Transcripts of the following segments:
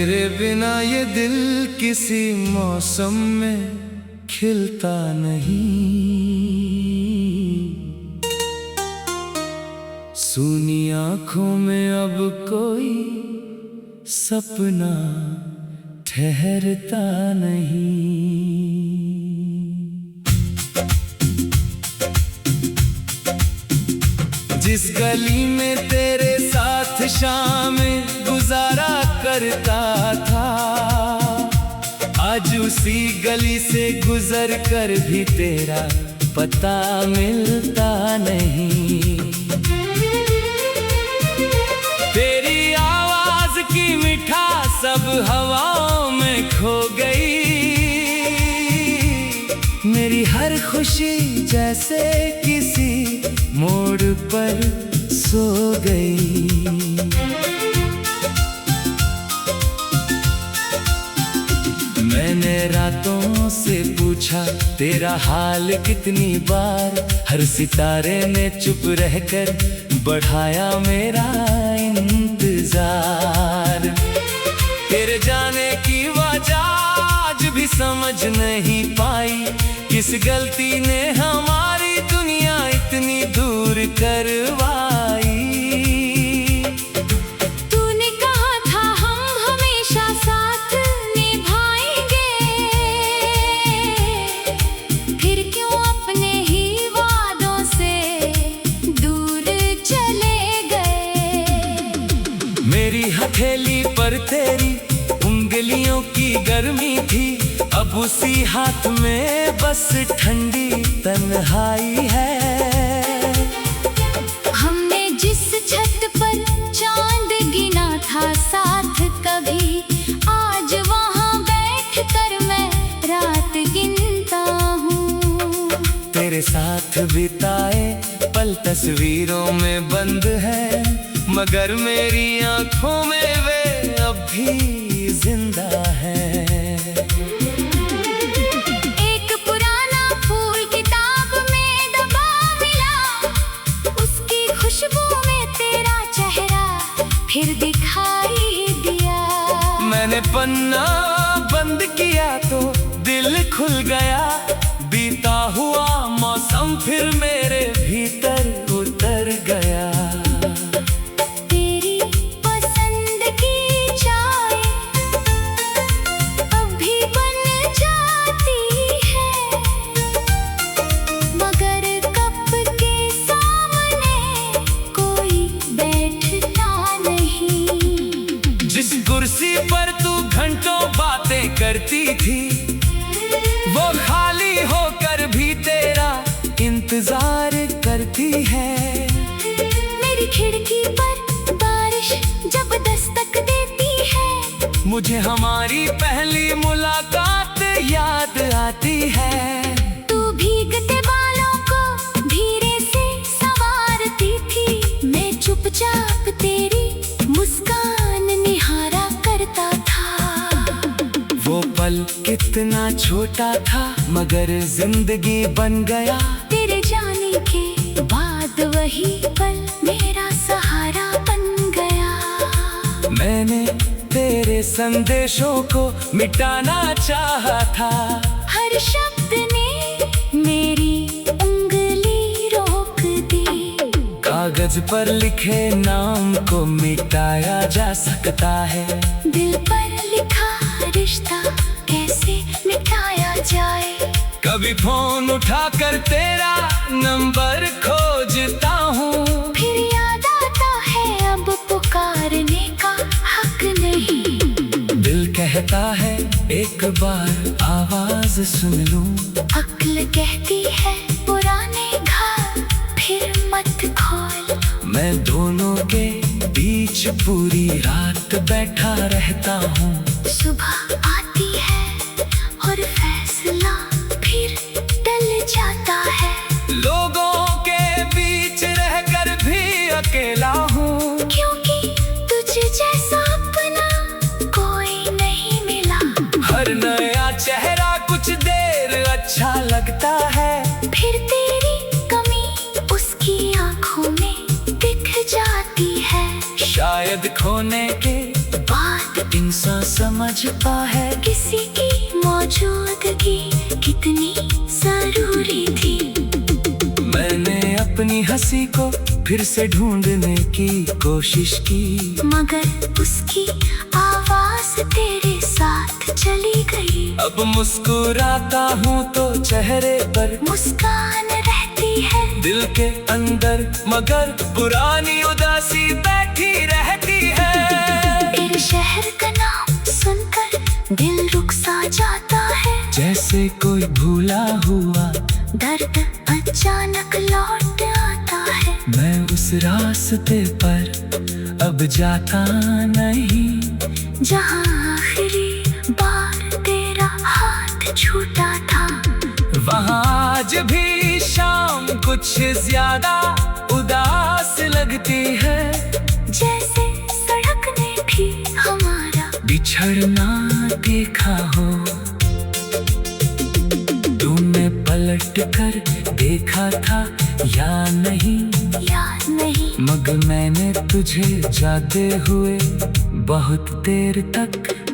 तेरे बिना ये दिल किसी मौसम में खिलता नहीं। सूनी आंखों में अब कोई सपना ठहरता नहीं। जिस गली में तेरे साथ शाम गुजारा करता था, आज उसी गली से गुजर कर भी तेरा पता मिलता नहीं। तेरी आवाज की मिठास सब हवाओं में खो गई। मेरी हर खुशी जैसे किसी मोड़ पर सो गई। मैंने रातों से पूछा तेरा हाल कितनी बार, हर सितारे ने चुप रहकर बढ़ाया मेरा इंतजार। तेरे जाने की वजह आज भी समझ नहीं पाई, किस गलती ने हमारी दुनिया इतनी दूर करवाई। तूने कहा था हम हमेशा साथ निभाएंगे, फिर क्यों अपने ही वादों से दूर चले गए। मेरी हथेली पर तेरी उंगलियों की गर्मी थी, अब उसी हाथ में बस ठंडी तन्हाई है। हमने जिस छत पर चांद गिना था साथ कभी, आज वहाँ बैठकर मैं रात गिनता हूँ। तेरे साथ बिताए पल तस्वीरों में बंद है, मगर मेरी आंखों में वे अब भी जिंदा है। एक पुराना फूल किताब में दबा मिला, उसकी खुशबू में तेरा चेहरा फिर दिखाई दिया। मैंने पन्ना बंद किया तो दिल खुल गया, बीता हुआ मौसम फिर मेरे भीतर उतर गया। तेरी पसंद की चाय अब भी बन जाती है, मगर कप के सामने कोई बैठता नहीं। जिस कुर्सी पर तू घंटों बातें करती थी, वो खाली होकर भी तेरा इंतजार करती है। मेरी खिड़की पर बारिश जब दस्तक देती है, मुझे हमारी पहली मुलाकात याद आती है। तू भीगते बालों को धीरे से संवारती थी, मैं चुपचाप तेरी मुस्कान निहारा करता था। वो पल कितना छोटा था मगर जिंदगी बन गया। तेरे जाने के बाद वही पल मेरा सहारा बन गया। मैंने तेरे संदेशों को मिटाना चाहा था, हर शब्द ने मेरी उंगली रोक दी। कागज पर लिखे नाम को मिटाया जा सकता है, दिल पर लिखा रिश्ता कैसे मिटाया जाए। कभी फोन उठाकर तेरा नंबर खोजता हूँ, फिर याद आता है अब पुकारने का हक नहीं। दिल कहता है एक बार आवाज सुन लूं, अक्ल कहती है पुराने घाव फिर मत खोल। मैं दोनों के बीच पूरी रात बैठा रहता हूँ। सुबह आती है और फैसला फिर टल जाता है। लोगों के बीच रहकर भी अकेला हूँ, क्योंकि तुझ जैसा अपना कोई नहीं मिला। हर नया चेहरा कुछ देर अच्छा लगता है, फिर तेरी कमी उसकी आंखों में दिख जाती है। शायद खोने के बाद इन सांसों लाजपा है किसी की मौजूदगी कितनी जरूरी थी। मैंने अपनी हंसी को फिर से ढूंढने की कोशिश की, मगर उसकी आवाज तेरे साथ चली गई। अब मुस्कुराता हूँ तो चेहरे पर मुस्कान रहती है दिल के अंदर, मगर पुरानी उदासी बैठी रहती है। तेरे शहर का नाम सुनकर दिल रुक सा जाता है, जैसे कोई भूला हुआ दर्द अचानक लौट आता है। मैं उस रास्ते पर अब जाता नहीं, जहाँ आखिरी बार तेरा हाथ छूटा था। वहाँ आज भी शाम कुछ ज्यादा उदास लगती है, जैसे सड़क ने भी हमारा बिछड़ना देखा हो। तूने पलट कर देखा था या नहीं, याद नहीं, मगर मैंने तुझे जाते हुए बहुत देर तक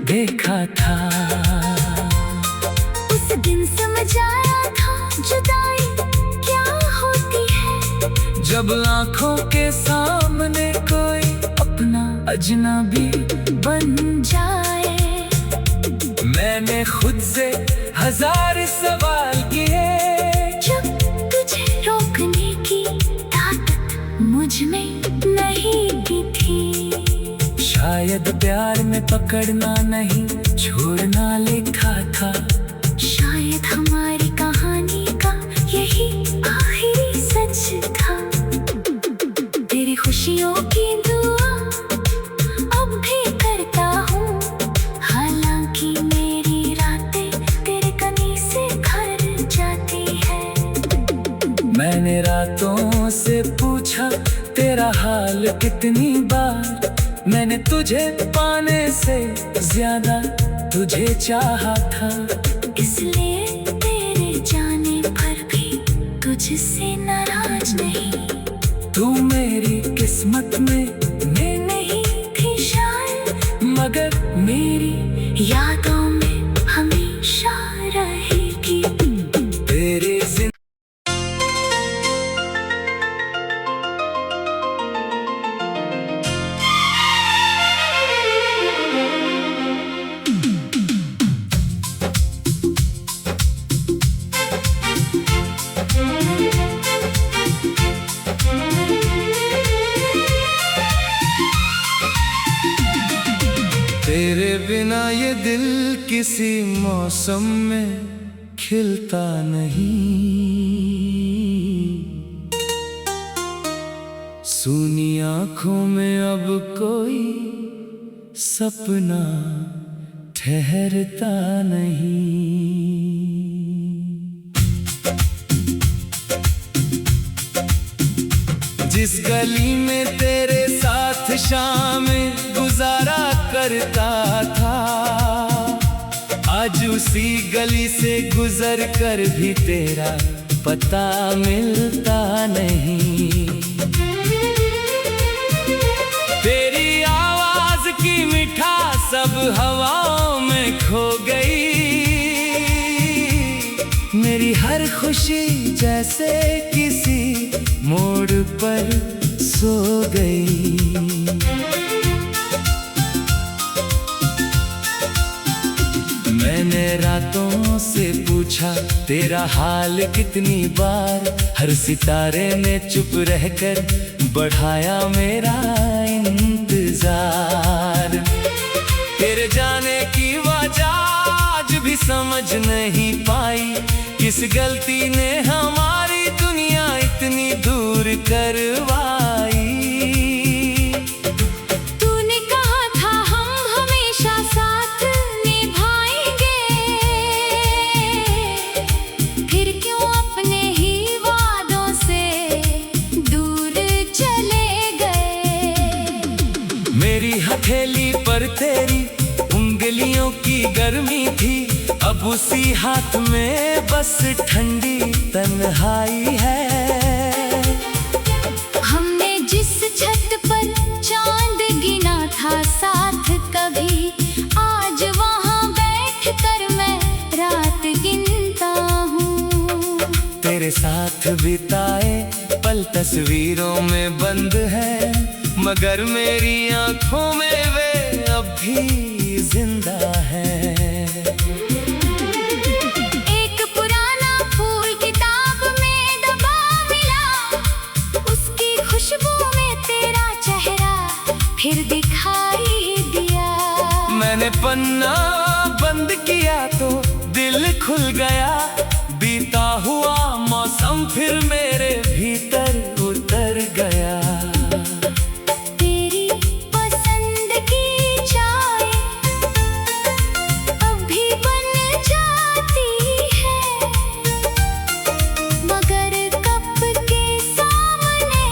देखा था। उस दिन समझ आया था जुदाई क्या होती है, जब आँखों के सामने कोई अपना अजनबी बन जाए। मैंने खुद से हजार सवाल किए, जब तुझे रोकने की ताकत मुझ में नहीं भी थी। शायद प्यार में पकड़ना नहीं छोड़ना लिखा था। शायद हमारी कहानी का यही आखिरी सच था। तेरी खुशियों की दुआ अब भी करता हूँ, हालांकि मेरी रातें तेरे कनी से भर जाती है। मैंने रातों से पूछा तेरा हाल कितनी बार, मैंने तुझे पाने से ज्यादा तुझे चाहा था। इसलिए तेरे जाने पर भी तुझसे नाराज नहीं। तू मेरी किस्मत में नहीं थी शायद, मगर मेरी यादों में हमेशा रहेगी। तेरे तेरे बिना ये दिल किसी मौसम में खिलता नहीं। सूनी आँखों में अब कोई सपना ठहरता नहीं। जिस गली में तेरे साथ शाम गुजारा करता था, आज उसी गली से गुजर कर भी तेरा पता मिलता नहीं। तेरी आवाज की मिठास सब हवाओं में खो गई। मेरी हर खुशी जैसे किसी मोड़ पर सो गई। मैंने रातों से पूछा तेरा हाल कितनी बार, हर सितारे ने चुप रहकर बढ़ाया मेरा इंतजार। तेरे जाने की वजह आज भी समझ नहीं पाई, किस गलती ने हमारी दुनिया इतनी दूर करवाई। तूने कहा था हम हमेशा साथ निभाएंगे, फिर क्यों अपने ही वादों से दूर चले गए। मेरी हथेली पर तेरी उंगलियों की गर्मी थी, अब उसी हाथ में बस ठंडी तन्हाई है। हमने जिस छत पर चांद गिना था साथ कभी, आज वहाँ साथ बिताए पल तस्वीरों में बंद है, मगर मेरी आंखों में वे अब भी जिंदा है। एक पुराना फूल किताब में दबा मिला, उसकी खुशबू में तेरा चेहरा फिर दिखाई दिया। मैंने पन्ना बंद किया तो दिल खुल गया, बीता हुआ मौसम फिर मेरे भीतर उतर गया। तेरी पसंद की चाय अब भी बन जाती है, मगर कप के सामने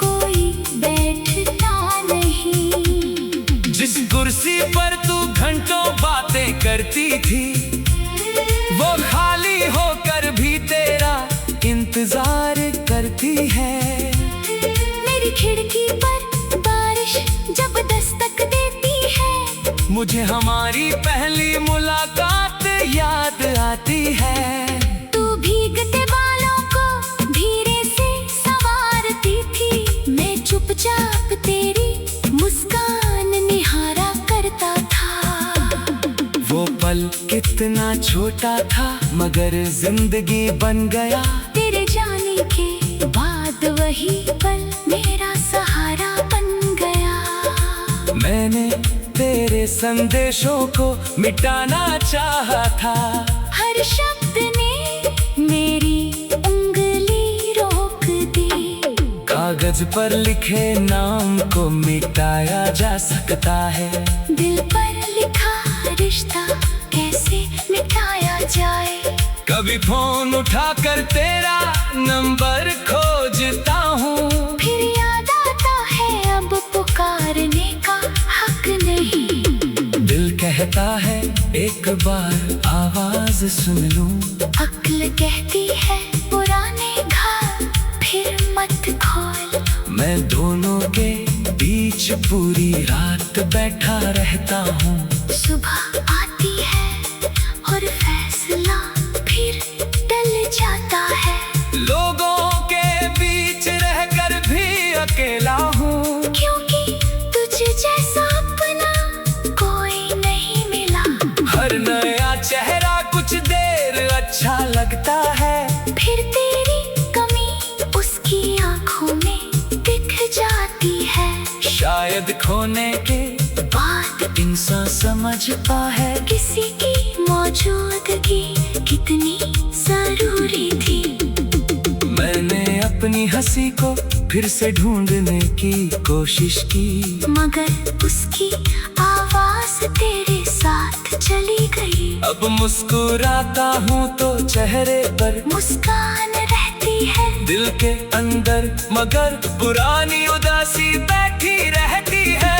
कोई बैठता नहीं। जिस कुर्सी पर तू घंटों बातें करती थी, वो खाली होकर भी तेरा इंतजार करती है। मेरी खिड़की पर बारिश जब दस्तक देती है, मुझे हमारी पहली मुलाकात याद आती है। तू भीगते बालों को धीरे से संवारती थी, मैं चुपचाप तेरी मुस्कान निहारा करता था। वो पल कितना छोटा था, मगर जिंदगी बन गया। तेरे जाने के बाद वही पल मेरा सहारा बन गया। मैंने तेरे संदेशों को मिटाना चाहा था, हर शब्द ने मेरी उंगली रोक दी। कागज पर लिखे नाम को मिटाया जा सकता है, दिल पर लिखा रिश्ता कैसे मिटाया जाए। कभी फोन उठाकर तेरा नंबर खोजता हूँ, फिर याद आता है अब पुकारने का हक नहीं। दिल कहता है एक बार आवाज सुन लूं, अक्ल कहती है पुराने घाव फिर मत खोल। मैं दोनों के बीच पूरी रात बैठा रहता हूँ। सुबह आती है और फैसला फिर टल जाता है। लोगों के बीच रहकर भी अकेला हूँ, क्योंकि तुझ जैसा अपना कोई नहीं मिला। हर नया चेहरा कुछ देर अच्छा लगता है, फिर तेरी कमी उसकी आंखों में दिख जाती है। शायद खोने के बात इंसान समझता है किसी की मौजूदगी कितनी जरूरी थी। मैंने अपनी हंसी को फिर से ढूंढने की कोशिश की, मगर उसकी आवाज तेरे साथ चली गई। अब मुस्कुराता हूँ तो चेहरे पर मुस्कान रहती है दिल के अंदर, मगर पुरानी उदासी बैठी रहती है।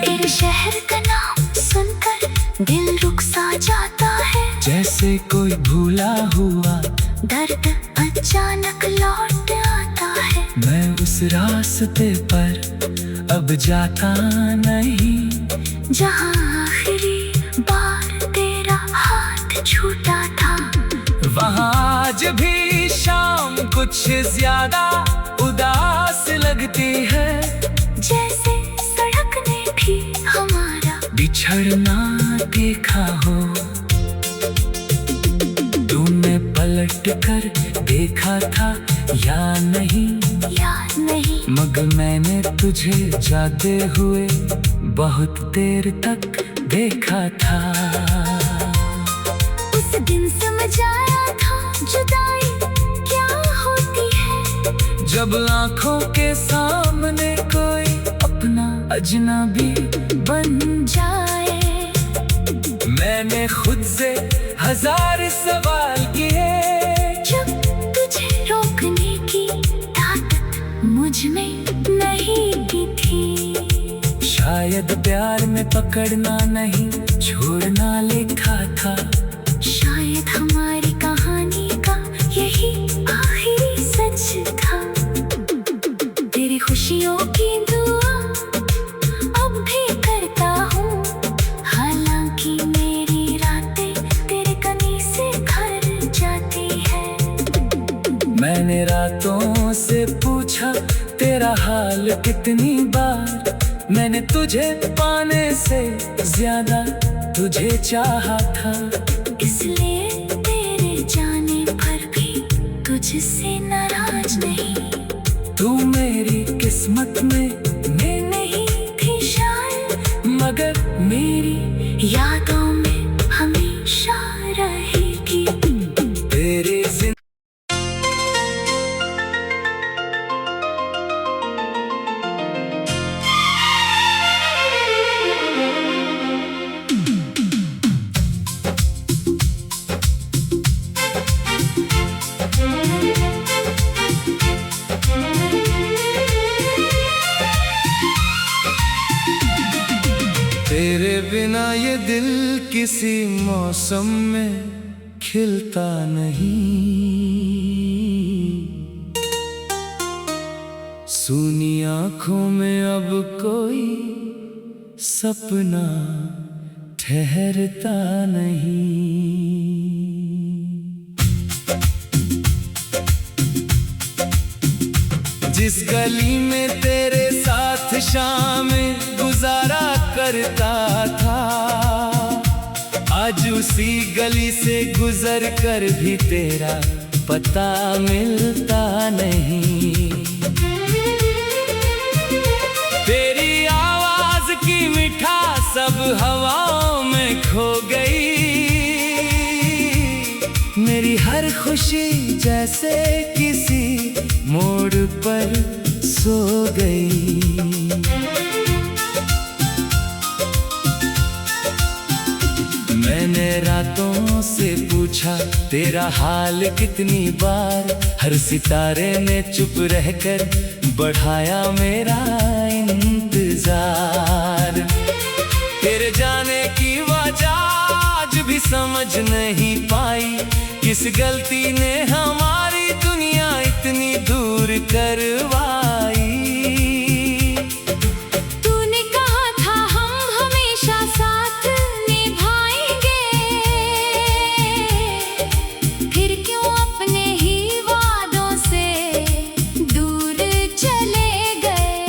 तेरे शहर का नाम सुनकर दिल रुक सा जाता है, जैसे कोई भूला हुआ दर्द अचानक लौट आता है। मैं उस रास्ते पर अब जाता नहीं, जहाँ आखिरी बार तेरा हाथ छूटा था। वहाँ आज भी शाम कुछ ज्यादा उदास लगती है, जैसे सड़क ने भी हमारा बिछड़ना देखा हो। तूने पलट कर देखा था या नहीं, याद नहीं। मगर मैंने तुझे जाते हुए बहुत देर तक देखा था। उस दिन समझ आया था जुदाई क्या होती है, जब आंखों के सामने कोई अपना अजनबी बन जाए। मैंने खुद से हजार सवाल किए, जब तुझे रोकने की ताकत मुझ में नहीं की थी। शायद प्यार में पकड़ना नहीं छोड़ना लिखा था। शायद हमारी कहानी का यही आखिरी सच था। तेरी खुशियों की दुआ अब भी करता हूँ, हालांकि मेरी रातें तेरे कमी से भर जाती है। मैंने रातों से पूछा तेरा हाल कितनी बार, मैंने तुझे पाने से ज्यादा तुझे चाहा था। इसलिए तेरे जाने पर भी तुझसे नाराज नहीं। तू मेरी किस्मत में मैं नहीं थी शायद, मगर मेरी यादों में हमेशा रहेगी। तेरे तेरे बिना ये दिल किसी मौसम में खिलता नहीं। सूनी आंखों में अब कोई सपना ठहरता नहीं। जिस गली में तेरे साथ शाम गुजारा करता था, आज उसी गली से गुजर कर भी तेरा पता मिलता नहीं। तेरी आवाज की मिठास सब हवाओं में खो गई। मेरी हर खुशी जैसे किसी मोड़ पर सो गई। मैंने रातों से पूछा तेरा हाल कितनी बार, हर सितारे ने चुप रहकर बढ़ाया मेरा इंतजार। तेरे जाने की वजह आज भी समझ नहीं पाई, किस गलती ने हमारी दुनिया इतनी दूर करवाई। तूने कहा था हम हमेशा साथ निभाएंगे, फिर क्यों अपने ही वादों से दूर चले गए।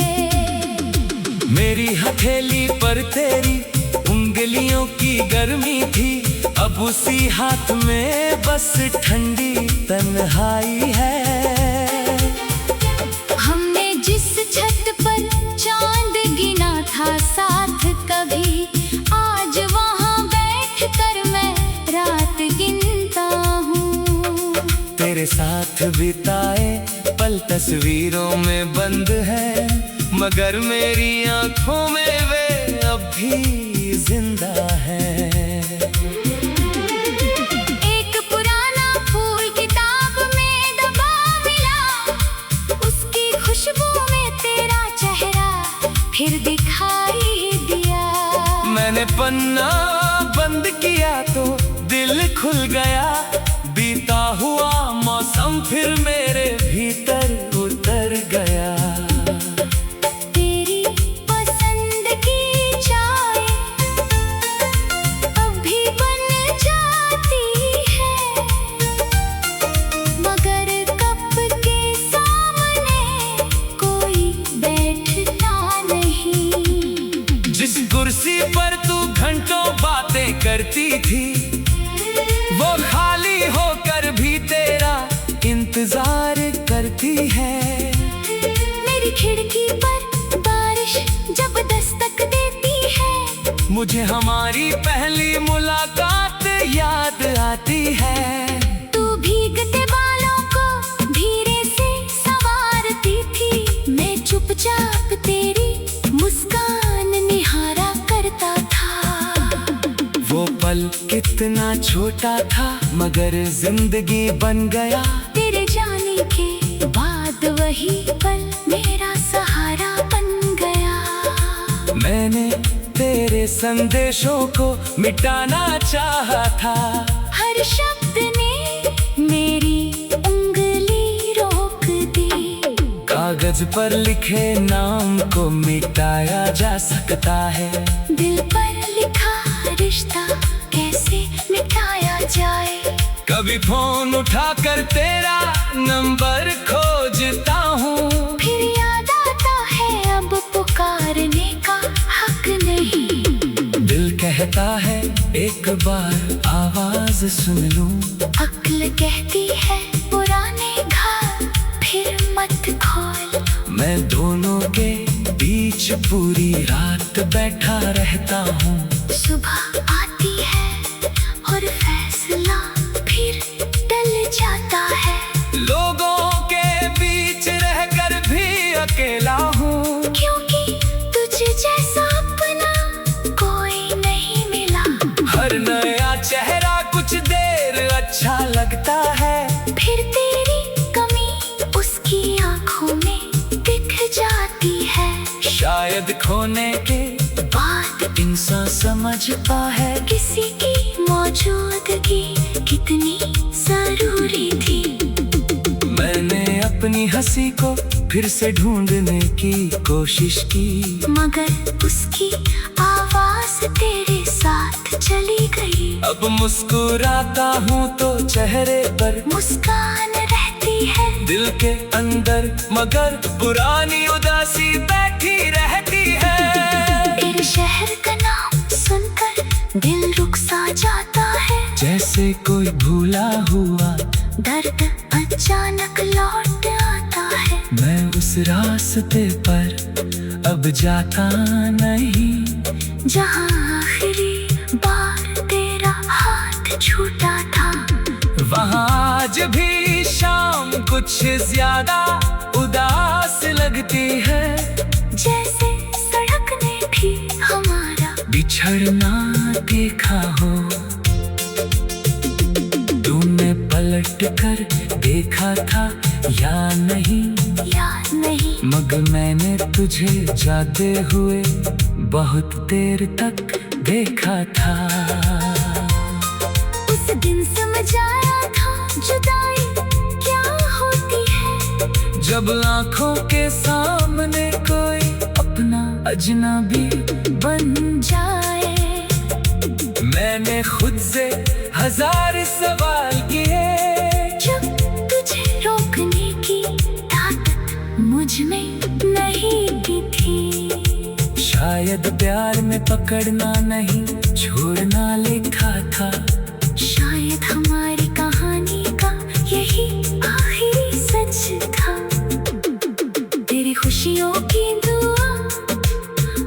मेरी हथेली पर तेरी उंगलियों की गर्मी थी, अब उसी हाथ में बस ठंडी तन्हाई है। हमने जिस छत पर चांद गिना था साथ कभी, आज वहाँ बैठ कर मैं रात गिनता हूँ। तेरे साथ बिताए पल तस्वीरों में बंद है, मगर मेरी आंखों में वे अब भी जिंदा है। एक पुराना फूल किताब में दबा मिला, उसकी खुशबू में तेरा चेहरा फिर दिखाई दिया। मैंने पन्ना बंद किया तो दिल खुल गया, बीता हुआ मौसम फिर मेरे भीतर उतर गया। तेरी पसंद की चाय अब भी बन जाती है, मगर कप के सामने कोई बैठता नहीं। जिस कुर्सी पर तू घंटों बातें करती थी, वो खाली होकर भी तेरा इंतजार करती है। मेरी खिड़की पर बारिश जब दस्तक देती है, मुझे हमारी पहली मुलाकात याद आती है। तू भीगते बालों को धीरे से संवारती थी, मैं चुपचाप तेरी मुस्कान निहारा करता था। वो पल कितना छोटा था, मगर जिंदगी बन गया। तेरे जाने के बाद वही पल मेरा सहारा बन गया। मैंने तेरे संदेशों को मिटाना चाहा था, हर शब्द ने मेरी उंगली रोक दी। कागज पर लिखे नाम को मिटाया जा सकता है, दिल पर लिखा रिश्ता कैसे मिटाया जाए। कभी फोन उठाकर तेरा नंबर खोजता हूँ, फिर याद आता है अब पुकारने का हक नहीं। दिल कहता है एक बार आवाज सुन लूं, अक्ल कहती है पुराने घर फिर मत खोल। मैं दोनों के बीच पूरी रात बैठा रहता हूँ। सुबह आती है और फैसला फिर टल जाता है। लोगों के बीच रहकर भी अकेला हूँ, क्योंकि तुझे जैसा अपना कोई नहीं मिला। हर नया चेहरा कुछ देर अच्छा लगता है, फिर तेरी कमी उसकी आंखों में दिख जाती है। शायद खोने के बात इंसान समझता है किसी की मौजूदगी कितनी जरूरी थी। मैंने अपनी हंसी को फिर से ढूंढने की कोशिश की, मगर उसकी आवाज तेरे साथ चली गई। अब मुस्कुराता हूँ तो चेहरे पर मुस्कान रहती है दिल के अंदर, मगर पुरानी उदासी बैठी रहती है। तेरे शहर का नाम सुनकर दिल रुक सा जाता है। जैसे कोई भूला हुआ दर्द अचानक लौट आता है। मैं उस रास्ते पर अब जाता नहीं, जहाँ आखिरी बार तेरा हाथ छूटा था। वहाँ आज भी शाम कुछ ज्यादा उदास लगती है, जैसे सड़क ने भी हमारा बिछड़ना देखा हो। तुमने पलट कर देखा था या नहीं, याद नहीं। मगर मैंने तुझे जाते हुए बहुत देर तक देखा था। उस दिन समझ आया था जुदाई क्या होती है। जब आंखों के सामने कोई अपना अजनबी बन जाए मैंने खुद से हजार सवाल किए, जब तुझे रोकने की ताकत मुझ में नहीं थी। शायद प्यार में पकड़ना नहीं छोड़ना लिखा था। शायद हमारी कहानी का यही आखिरी सच था। तेरी खुशियों की दुआ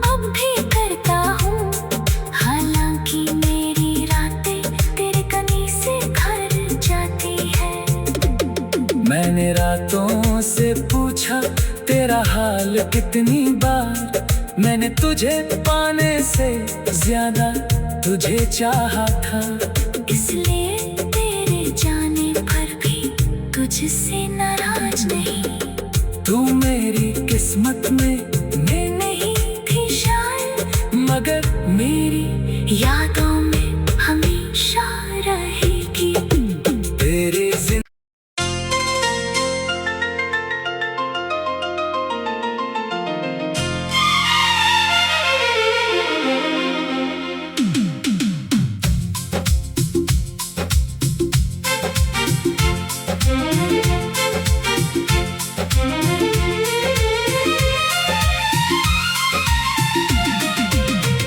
अब भी करता हूँ, हालांकि मेरी रातें तेरे कनी से भर जाती है। मैंने रातों से पूछा तेरा हाल कितनी बार, मैंने तुझे पाने से ज्यादा तुझे चाहा था। इसलिए तेरे जाने पर भी तुझसे नाराज नहीं। तू मेरी किस्मत में मैं नहीं थी शायद, मगर मेरी यादों में हमेशा रहेगी। तेरे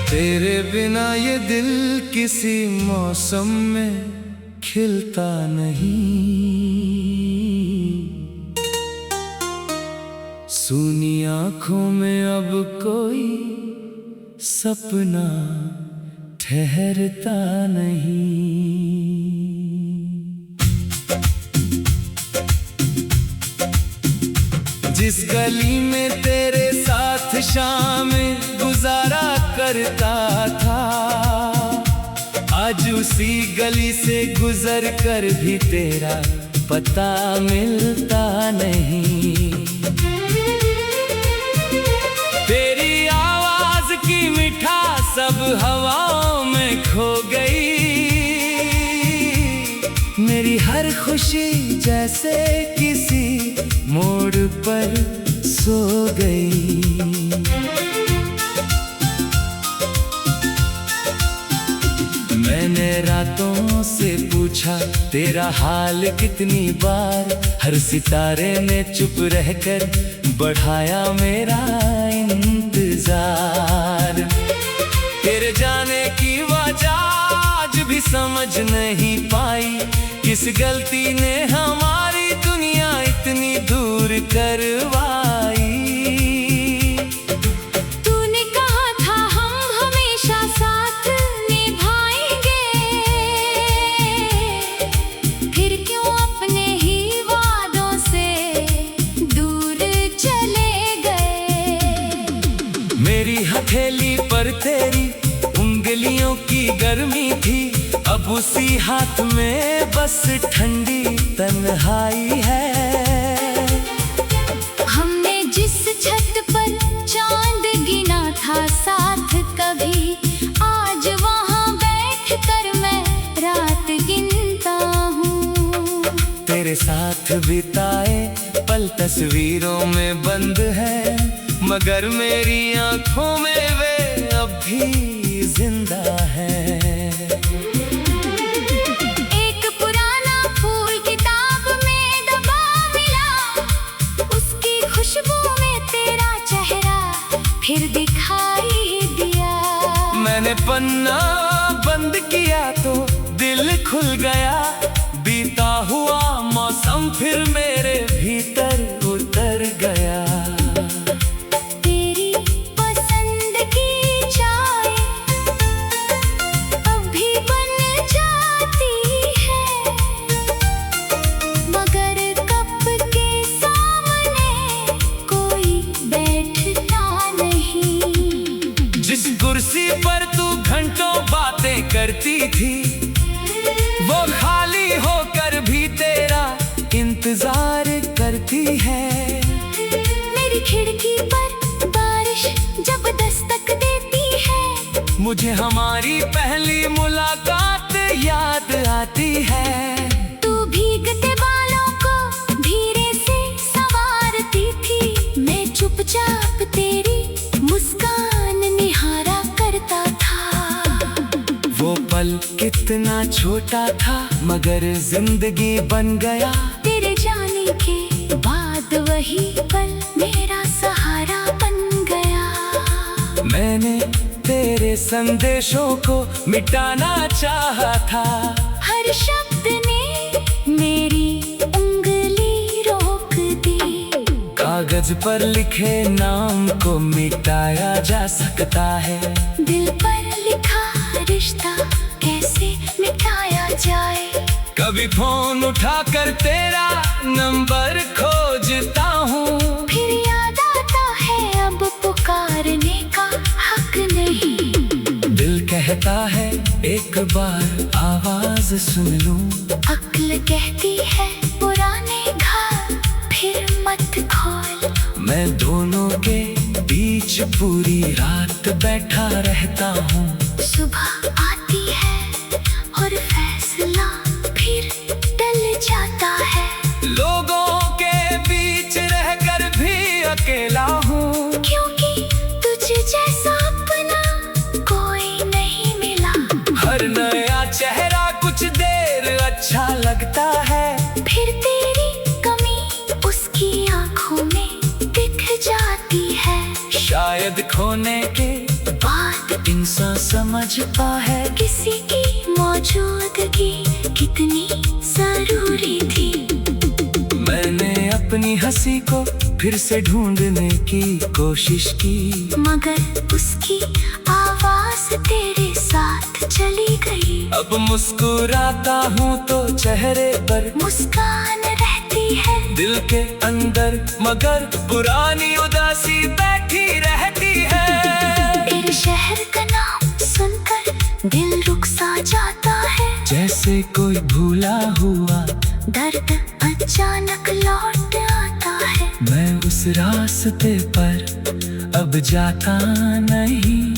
तेरे बिना ये दिल किसी मौसम में खिलता नहीं। सूनी आंखों में अब कोई सपना ठहरता नहीं। जिस गली में तेरे साथ शाम गुजारा करता था, आज उसी गली से गुजर कर भी तेरा पता मिलता नहीं। तेरी आवाज की मिठास सब हवाओं में खो गई। मेरी हर खुशी जैसे किसी मोड़ पर सो गई। मैंने रातों से पूछा तेरा हाल कितनी बार हर सितारे ने चुप रहकर बढ़ाया मेरा इंतजार। तेरे जाने की वजह आज भी समझ नहीं पाई, किस गलती ने हमारी दुनिया इतनी दूर करवाई। तूने कहा था हम हमेशा साथ निभाएंगे, फिर क्यों अपने ही वादों से दूर चले गए। मेरी हथेली पर तेरी उंगलियों की गर्मी थी, अब उसी हाथ में बस ठंडी तन्हाई है। हमने जिस छत पर चांद गिना था साथ कभी, आज वहाँ बैठकर मैं रात गिनता हूँ। तेरे साथ बिताए पल तस्वीरों में बंद है, मगर मेरी आंखों में वे अब भी जिंदा है। एक पुराना फूल किताब में दबा मिला, उसकी खुशबू में तेरा चेहरा फिर दिखाई दिया। मैंने पन्ना बंद किया तो दिल खुल गया, बीता हुआ मौसम फिर मेरे भीतर उतर गया। तेरी पसंद की चाय अब भी बन जाती है, मगर कप के सामने कोई बैठता नहीं। जिस कुर्सी पर तू घंटों बातें करती थी, वो खाली होकर भी तेरा इंतजार करती है। मेरी खिड़की पर बारिश जब दस्तक देती है, मुझे हमारी पहली मुलाकात याद आती है। तू भीगते बालों को धीरे से संवारती थी, मैं चुपचाप तेरी मुस्कान निहारा करता था। वो पल कितना छोटा था मगर जिंदगी बन गया। तेरे जाने के बाद वही पल मेरा सहारा बन गया। मैंने तेरे संदेशों को मिटाना चाहा था, हर शब्द ने मेरी उंगली रोक दी। कागज पर लिखे नाम को मिटाया जा सकता है, दिल पर लिखा रिश्ता कैसे मिटाया जाए। कभी फोन उठाकर तेरा नंबर खोजता हूँ, फिर याद आता है अब पुकारने का हक नहीं। दिल कहता है एक बार आवाज सुन लूं, अक्ल कहती है पुराने घर फिर मत खोल। मैं दोनों के बीच पूरी रात बैठा रहता हूँ। सुबह आती है और फैसला फिर टल जाता है। लोगों के बीच रहकर भी अकेला हूँ, क्योंकि तुझे जैसा अपना कोई नहीं मिला। हर नया चेहरा कुछ देर अच्छा लगता है, फिर तेरी कमी उसकी आंखों में दिख जाती है। शायद खोने के बाद इंसान समझता है किसी की मौजूदगी कितनी जरूरी थी। मैंने अपनी हंसी को फिर से ढूंढने की कोशिश की, मगर उसकी आवाज तेरे साथ चली गई। अब मुस्कुराता हूँ तो चेहरे पर मुस्कान रहती है दिल के अंदर, मगर पुरानी उदासी बैठी रहती है। तेरे शहर का नाम सुनकर दिल रुक सा जाता है, जैसे कोई भूला हुआ दर्द अचानक लौट आता है। मैं उस रास्ते पर अब जाता नहीं,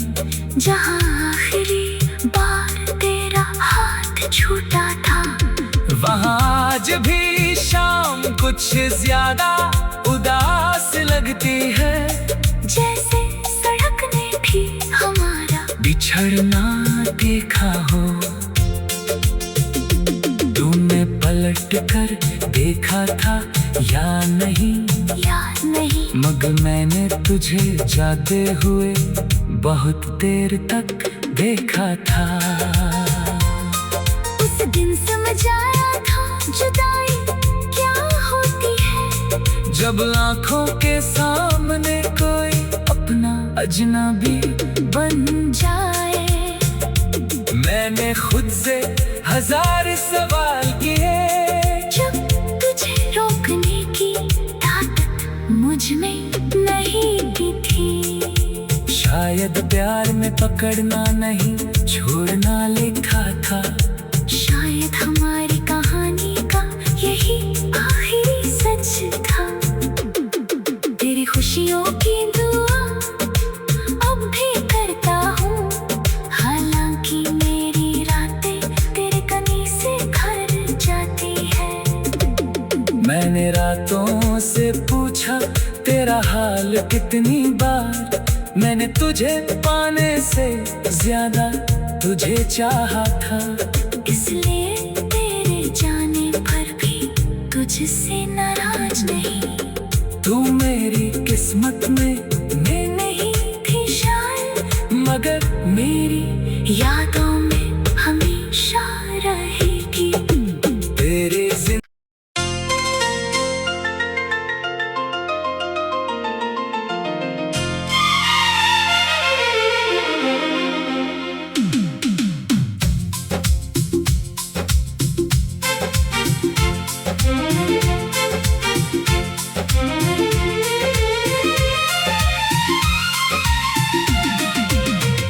जहाँ आखिरी बार तेरा हाथ छूटा था। वहाँ आज भी शाम कुछ ज्यादा उदास लगती है, जैसे सड़क ने भी हमारा बिछड़ना देखा हो। तुम पलट कर देखा था या नहीं, मगर मैंने तुझे जाते हुए बहुत देर तक देखा था। उस दिन समझ आया था जुदाई क्या होती है, जब आंखों के सामने कोई अपना अजनबी बन जाए। मैंने खुद से 1000 सवाल किए, जब तुझे रोकने की ताकत मुझ में नहीं भी थी। शायद प्यार में पकड़ना नहीं छोड़ना लिखा था। शायद हमारी कहानी का यही आखिरी सच था। तेरी खुशियों की दुआ अब भी करता हूँ, हालांकि मेरी रातें तेरे कनी से भर जाती है। मैंने रातों से पूछा तेरा हाल कितनी बार, मैंने तुझे पाने से ज्यादा तुझे चाहा था। इसलिए तेरे जाने पर भी तुझसे नाराज नहीं। तू मेरी किस्मत में नहीं थी शायद, मगर मेरी यादों में हमेशा रहेगी। तेरे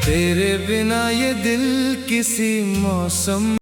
तेरे बिना ये दिल किसी मौसम